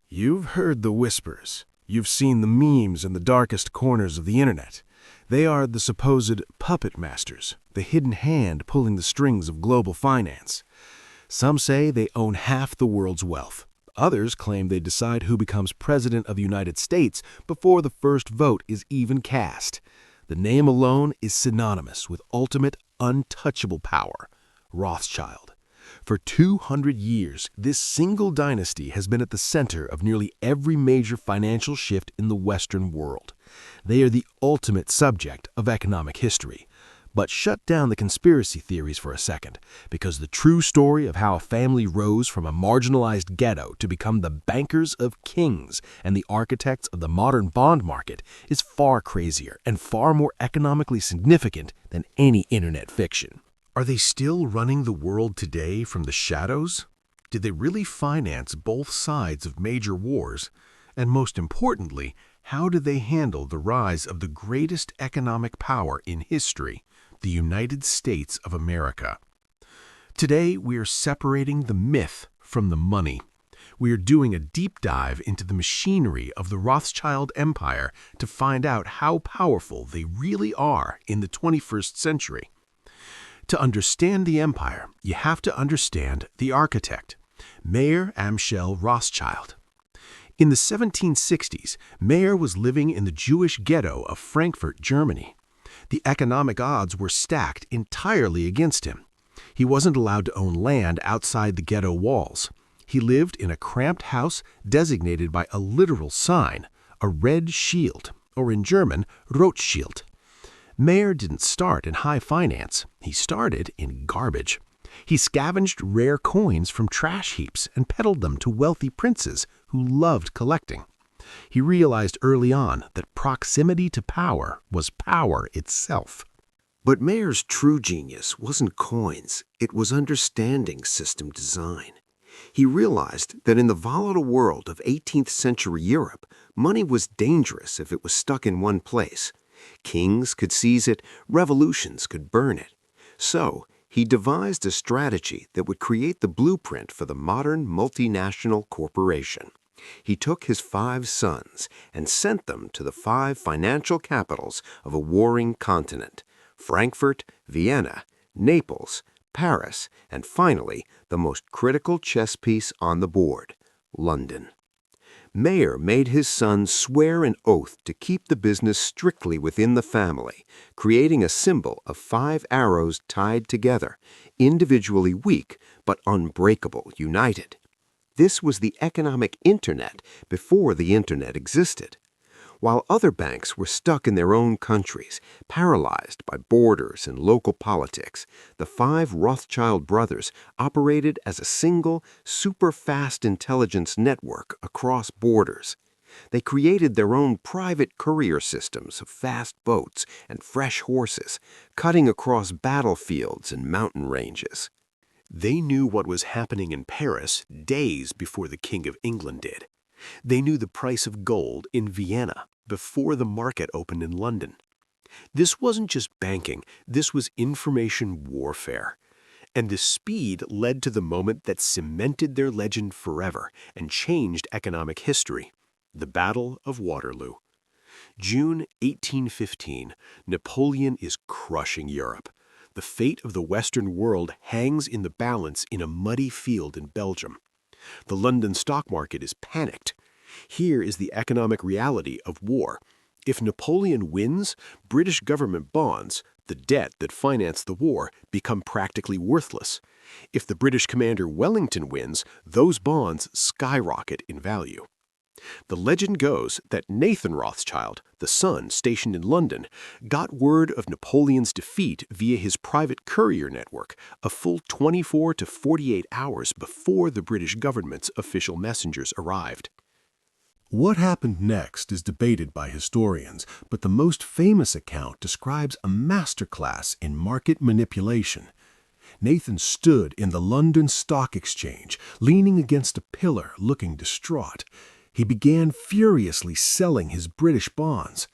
You've heard the whispers. You've seen the memes in the darkest corners of the internet. They are the supposed puppet masters, the hidden hand pulling the strings of global finance. Some say they own half the world's wealth. Others claim they decide who becomes president of the United States before the first vote is even cast. The name alone is synonymous with ultimate, untouchable power: Rothschild. For 200 years, this single dynasty has been at the center of nearly every major financial shift in the Western world. They are the ultimate subject of economic history. But shut down the conspiracy theories for a second, because the true story of how a family rose from a marginalized ghetto to become the bankers of kings and the architects of the modern bond market is far crazier and far more economically significant than any internet fiction. Are they still running the world today from the shadows? Did they really finance both sides of major wars? And most importantly, how did they handle the rise of the greatest economic power in history, the United States of America? Today, we are separating the myth from the money. We are doing a deep dive into the machinery of the Rothschild Empire to find out how powerful they really are in the 21st century. To understand the empire, you have to understand the architect, Mayer Amschel Rothschild. In the 1760s, Mayer was living in the Jewish ghetto of Frankfurt, Germany. The economic odds were stacked entirely against him. He wasn't allowed to own land outside the ghetto walls. He lived in a cramped house designated by a literal sign, a red shield, or in German, Rothschild. Mayer didn't start in high finance. He started in garbage. He scavenged rare coins from trash heaps and peddled them to wealthy princes who loved collecting. He realized early on that proximity to power was power itself. But Mayer's true genius wasn't coins, it was understanding system design. He realized that in the volatile world of 18th century Europe, money was dangerous if it was stuck in one place. Kings could seize it, revolutions could burn it. So, he devised a strategy that would create the blueprint for the modern multinational corporation. He took his 5 sons and sent them to the 5 financial capitals of a warring continent: Frankfurt, Vienna, Naples, Paris, and finally, the most critical chess piece on the board: London. Mayer made his sons swear an oath to keep the business strictly within the family, creating a symbol of 5 arrows tied together, individually weak but unbreakable united. This was the economic internet before the internet existed. While other banks were stuck in their own countries, paralyzed by borders and local politics, the 5 Rothschild brothers operated as a single, super-fast intelligence network across borders. They created their own private courier systems of fast boats and fresh horses, cutting across battlefields and mountain ranges. They knew what was happening in Paris days before the King of England did. They knew the price of gold in Vienna before the market opened in London. This wasn't just banking, this was information warfare. And the speed led to the moment that cemented their legend forever and changed economic history: the Battle of Waterloo. June 1815, Napoleon is crushing Europe. The fate of the Western world hangs in the balance in a muddy field in Belgium. The London stock market is panicked. Here is the economic reality of war. If Napoleon wins, British government bonds, the debt that financed the war, become practically worthless. If the British commander Wellington wins, those bonds skyrocket in value. The legend goes that Nathan Rothschild, the son stationed in London, got word of Napoleon's defeat via his private courier network a full 24 to 48 hours before the British government's official messengers arrived. What happened next is debated by historians, but the most famous account describes a masterclass in market manipulation. Nathan stood in the London Stock Exchange, leaning against a pillar, looking distraught. He began furiously selling his British bonds.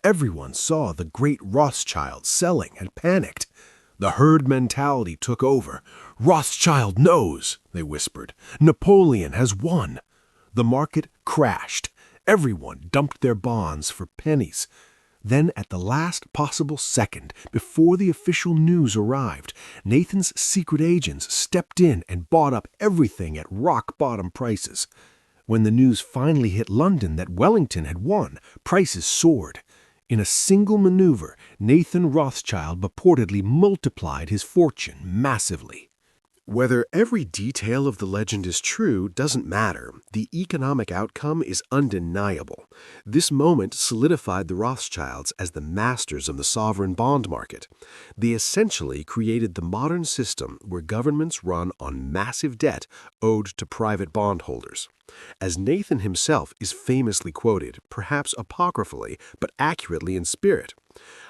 Everyone saw the great Rothschild selling and panicked. The herd mentality took over. "Rothschild knows," they whispered. "Napoleon has won." The market crashed. Everyone dumped their bonds for pennies. Then, at the last possible second, before the official news arrived, Nathan's secret agents stepped in and bought up everything at rock-bottom prices. When the news finally hit London that Wellington had won, prices soared. In a single maneuver, Nathan Rothschild purportedly multiplied his fortune massively. Whether every detail of the legend is true doesn't matter. The economic outcome is undeniable. This moment solidified the Rothschilds as the masters of the sovereign bond market. They essentially created the modern system where governments run on massive debt owed to private bondholders. As Nathan himself is famously quoted, perhaps apocryphally, but accurately in spirit,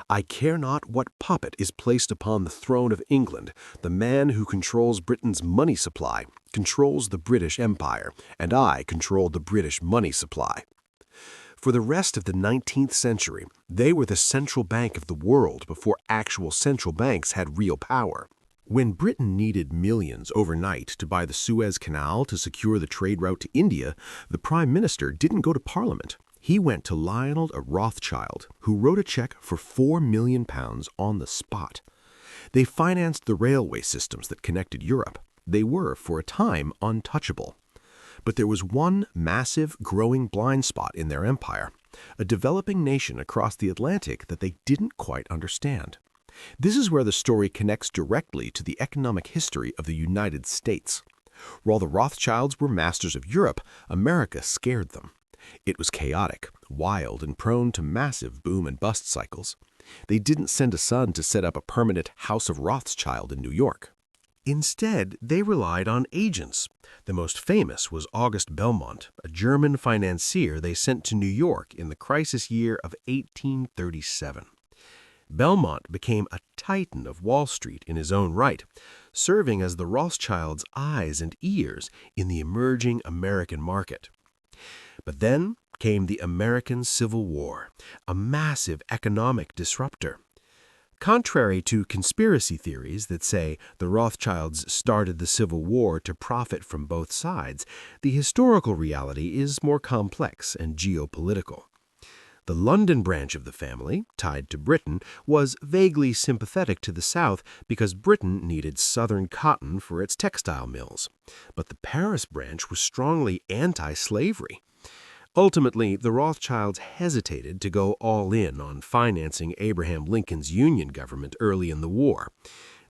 "I care not what puppet is placed upon the throne of England. The man who controls Britain's money supply controls the British Empire, and I control the British money supply." For the rest of the 19th century, they were the central bank of the world before actual central banks had real power. When Britain needed millions overnight to buy the Suez Canal to secure the trade route to India, the Prime Minister didn't go to Parliament. He went to Lionel Rothschild, who wrote a check for £4 million on the spot. They financed the railway systems that connected Europe. They were, for a time, untouchable. But there was one massive, growing blind spot in their empire, a developing nation across the Atlantic that they didn't quite understand. This is where the story connects directly to the economic history of the United States. While the Rothschilds were masters of Europe, America scared them. It was chaotic, wild, and prone to massive boom and bust cycles. They didn't send a son to set up a permanent House of Rothschild in New York. Instead, they relied on agents. The most famous was August Belmont, a German financier they sent to New York in the crisis year of 1837. Belmont became a titan of Wall Street in his own right, serving as the Rothschilds' eyes and ears in the emerging American market. But then came the American Civil War, a massive economic disruptor. Contrary to conspiracy theories that say the Rothschilds started the Civil War to profit from both sides, the historical reality is more complex and geopolitical. The London branch of the family, tied to Britain, was vaguely sympathetic to the South because Britain needed southern cotton for its textile mills. But the Paris branch was strongly anti-slavery. Ultimately, the Rothschilds hesitated to go all in on financing Abraham Lincoln's Union government early in the war.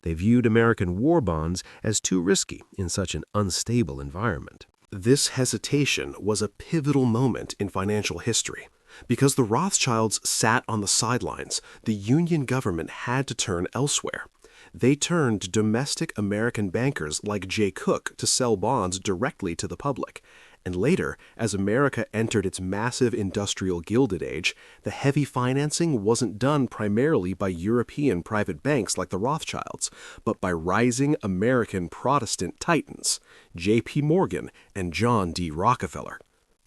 They viewed American war bonds as too risky in such an unstable environment. This hesitation was a pivotal moment in financial history. Because the Rothschilds sat on the sidelines, the Union government had to turn elsewhere. They turned to domestic American bankers like Jay Cooke to sell bonds directly to the public. And later, as America entered its massive industrial Gilded Age, the heavy financing wasn't done primarily by European private banks like the Rothschilds, but by rising American Protestant titans, J.P. Morgan and John D. Rockefeller.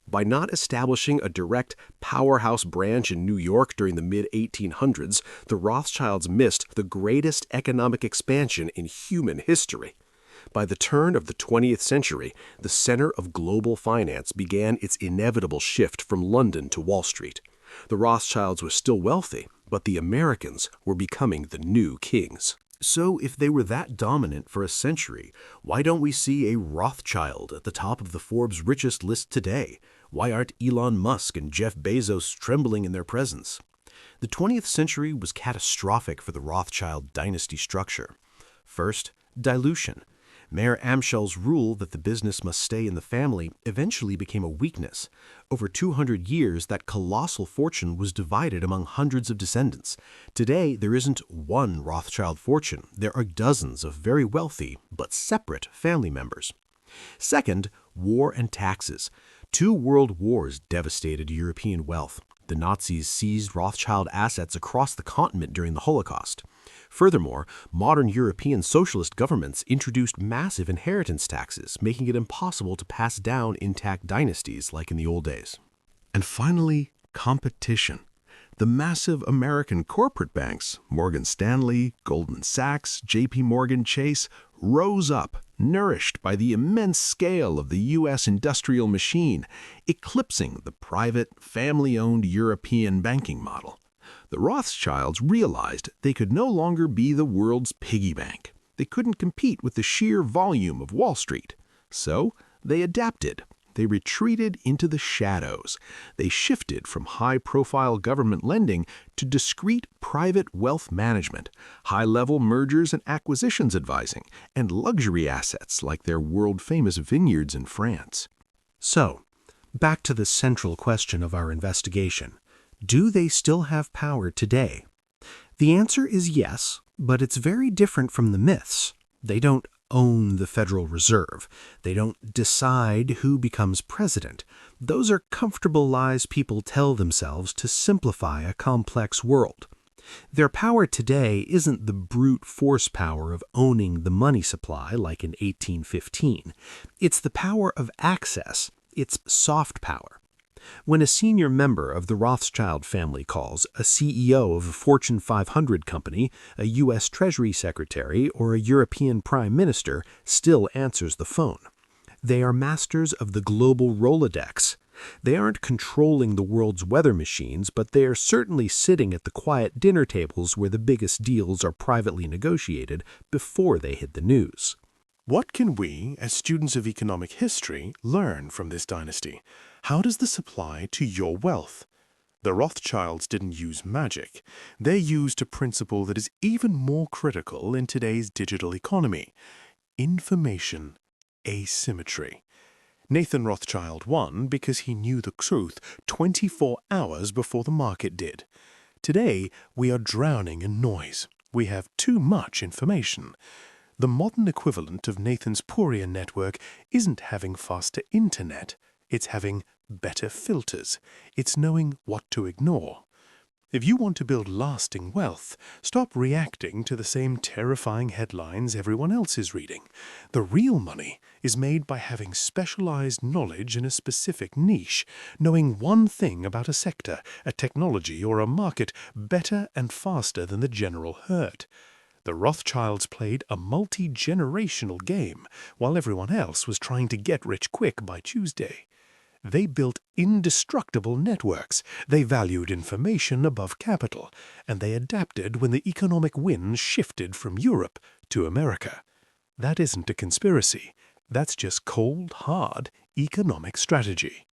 By not establishing a direct powerhouse branch in New York during the mid-1800s, the Rothschilds missed the greatest economic expansion in human history. By the turn of the 20th century, the center of global finance began its inevitable shift from London to Wall Street. The Rothschilds were still wealthy, but the Americans were becoming the new kings. So if they were that dominant for a century, why don't we see a Rothschild at the top of the Forbes richest list today? Why aren't Elon Musk and Jeff Bezos trembling in their presence? The 20th century was catastrophic for the Rothschild dynasty structure. First, dilution. Mayor Amschel's rule that the business must stay in the family eventually became a weakness. Over 200 years, that colossal fortune was divided among hundreds of descendants. Today, there isn't one Rothschild fortune. There are dozens of very wealthy but separate family members. Second, war and taxes. 2 world wars devastated European wealth. The Nazis seized Rothschild assets across the continent during the Holocaust. Furthermore, modern European socialist governments introduced massive inheritance taxes, making it impossible to pass down intact dynasties like in the old days. And finally, competition. The massive American corporate banks, Morgan Stanley, Goldman Sachs, J.P. Morgan Chase, rose up, nourished by the immense scale of the U.S. industrial machine, eclipsing the private, family-owned European banking model. The Rothschilds realized they could no longer be the world's piggy bank. They couldn't compete with the sheer volume of Wall Street. So they adapted. They retreated into the shadows. They shifted from high-profile government lending to discreet private wealth management, high-level mergers and acquisitions advising, and luxury assets like their world-famous vineyards in France. So, back to the central question of our investigation. Do they still have power today? The answer is yes, but it's very different from the myths. They don't own the Federal Reserve. They don't decide who becomes president. Those are comfortable lies people tell themselves to simplify a complex world. Their power today isn't the brute force power of owning the money supply like in 1815. It's the power of access. It's soft power. When a senior member of the Rothschild family calls, a CEO of a Fortune 500 company, a U.S. Treasury Secretary, or a European Prime Minister still answers the phone. They are masters of the global Rolodex. They aren't controlling the world's weather machines, but they are certainly sitting at the quiet dinner tables where the biggest deals are privately negotiated before they hit the news. What can we, as students of economic history, learn from this dynasty? How does this apply to your wealth? The Rothschilds didn't use magic. They used a principle that is even more critical in today's digital economy: information asymmetry. Nathan Rothschild won because he knew the truth 24 hours before the market did. Today, we are drowning in noise. We have too much information. The modern equivalent of Nathan's Pourier network isn't having faster internet. It's having better filters. It's knowing what to ignore. If you want to build lasting wealth, stop reacting to the same terrifying headlines everyone else is reading. The real money is made by having specialized knowledge in a specific niche, knowing one thing about a sector, a technology, or a market better and faster than the general herd. The Rothschilds played a multi-generational game, while everyone else was trying to get rich quick by Tuesday. They built indestructible networks, they valued information above capital, and they adapted when the economic winds shifted from Europe to America. That isn't a conspiracy. That's just cold, hard economic strategy.